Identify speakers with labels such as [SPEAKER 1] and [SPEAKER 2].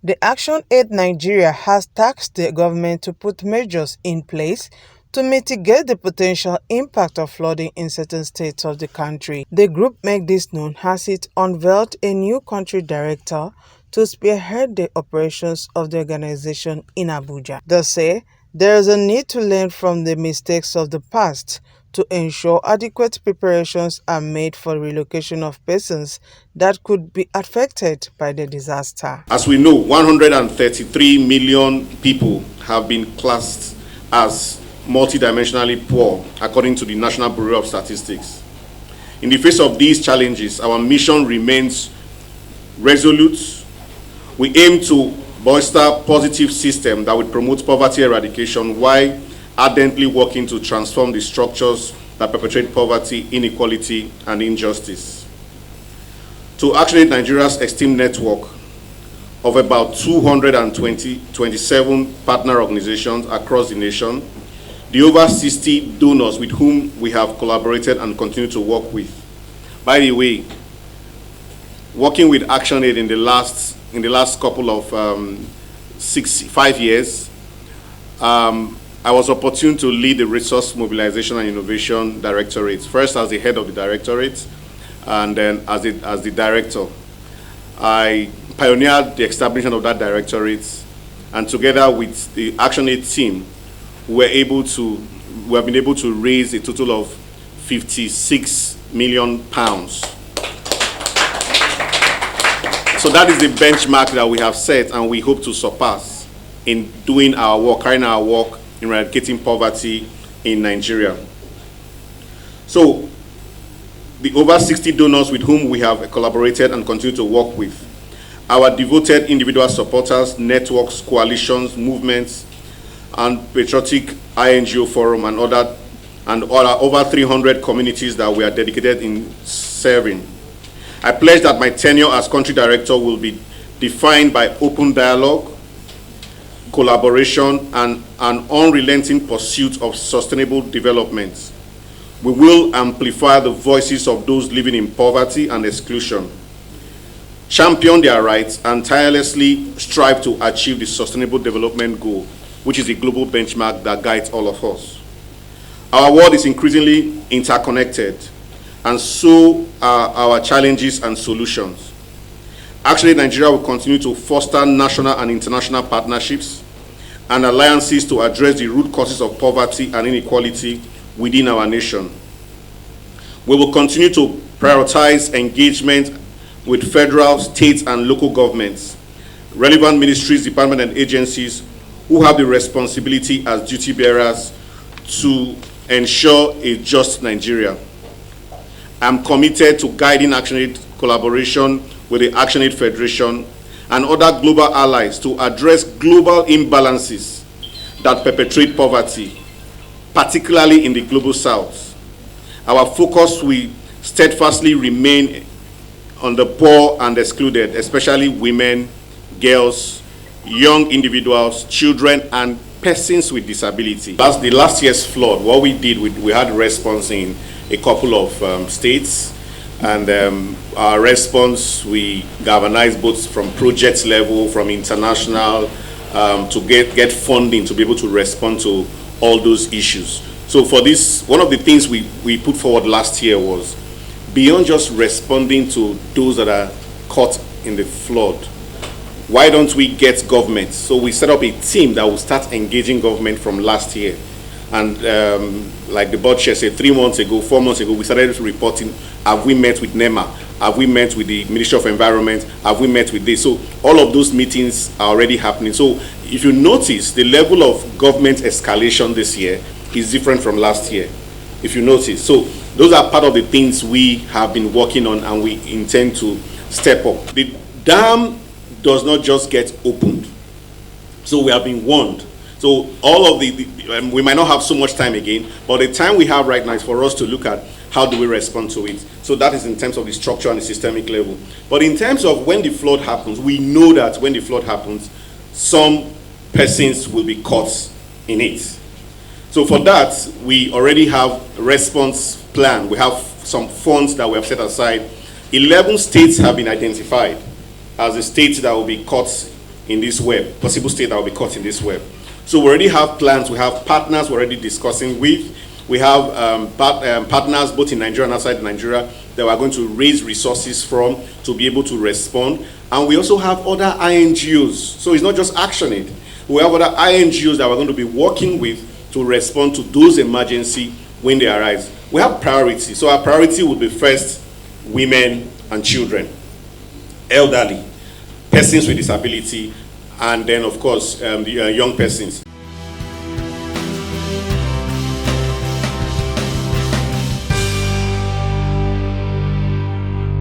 [SPEAKER 1] The ActionAid Nigeria has tasked the government to put measures in place to mitigate the potential impact of flooding in certain states of the country. The group made this known as it unveiled a new country director to spearhead the operations of the organization in Abuja. They say there is a need to learn from the mistakes of the past to ensure adequate preparations are made for relocation of persons that could be affected by the disaster.
[SPEAKER 2] As we know, 133 million people have been classed as multidimensionally poor, according to the National Bureau of Statistics. In the face of these challenges, our mission remains resolute. We aim to bolster a positive system that would promote poverty eradication while ardently working to transform the structures that perpetrate poverty, inequality, and injustice. To ActionAid Nigeria's esteemed network of about 227 partner organizations across the nation, the over 60 donors with whom we have collaborated and continue to work with. By the way, working with ActionAid in the last couple of 5 years, I was opportune to lead the Resource Mobilization and Innovation Directorate, first as the head of the directorate, and then as the director. I pioneered the establishment of that directorate, and together with the ActionAid team, we have been able to raise a total of £56 million. So that is the benchmark that we have set, and we hope to surpass in doing our work, carrying our work in eradicating poverty in Nigeria. So the over 60 donors with whom we have collaborated and continue to work with, our devoted individual supporters, networks, coalitions, movements, and patriotic INGO forum and other over 300 communities that we are dedicated in serving. I pledge that my tenure as country director will be defined by open dialogue, collaboration, and an unrelenting pursuit of sustainable development. We will amplify the voices of those living in poverty and exclusion, champion their rights, and tirelessly strive to achieve the Sustainable Development Goal, which is the global benchmark that guides all of us. Our world is increasingly interconnected, and so are our challenges and solutions. ActionAid Nigeria will continue to foster national and international partnerships and alliances to address the root causes of poverty and inequality within our nation. We will continue to prioritize engagement with federal, state, and local governments, relevant ministries, departments, and agencies who have the responsibility as duty bearers to ensure a just Nigeria. I'm committed to guiding ActionAid collaboration with the ActionAid Federation and other global allies to address global imbalances that perpetrate poverty, particularly in the global south. Our focus will steadfastly remain on the poor and excluded, especially women, girls, young individuals, children, and persons with disability. The last year's flood, what we did, we had a response in a couple of states, and our response, we galvanized both from project level, from international, to get funding to be able to respond to all those issues. So for this, one of the things we put forward last year was, beyond just responding to those that are caught in the flood, why don't we get government? So we set up a team that will start engaging government from last year. And like the board chair said, 3 months ago, 4 months ago, we started reporting, have we met with NEMA? Have we met with the Ministry of Environment? Have we met with this? So all of those meetings are already happening. So if you notice, the level of government escalation this year is different from last year, if you notice. So those are part of the things we have been working on and we intend to step up. The dam does not just get opened. So we have been warned. So all of we might not have so much time again, but the time we have right now is for us to look at how do we respond to it. So that is in terms of the structure and the systemic level. But in terms of when the flood happens, we know that when the flood happens, some persons will be caught in it. So for that, we already have a response plan. We have some funds that we have set aside. 11 states have been identified as the states that will be caught in this web, possible state that will be caught in this web. So we already have plans, we have partners we're already discussing with. We have partners both in Nigeria and outside Nigeria that we're going to raise resources from to be able to respond. And we also have other INGOs. So it's not just ActionAid. We have other INGOs that we're going to be working with to respond to those emergencies when they arise. We have priority. So our priority will be first women and children, elderly, persons with disability, and then of course the young persons.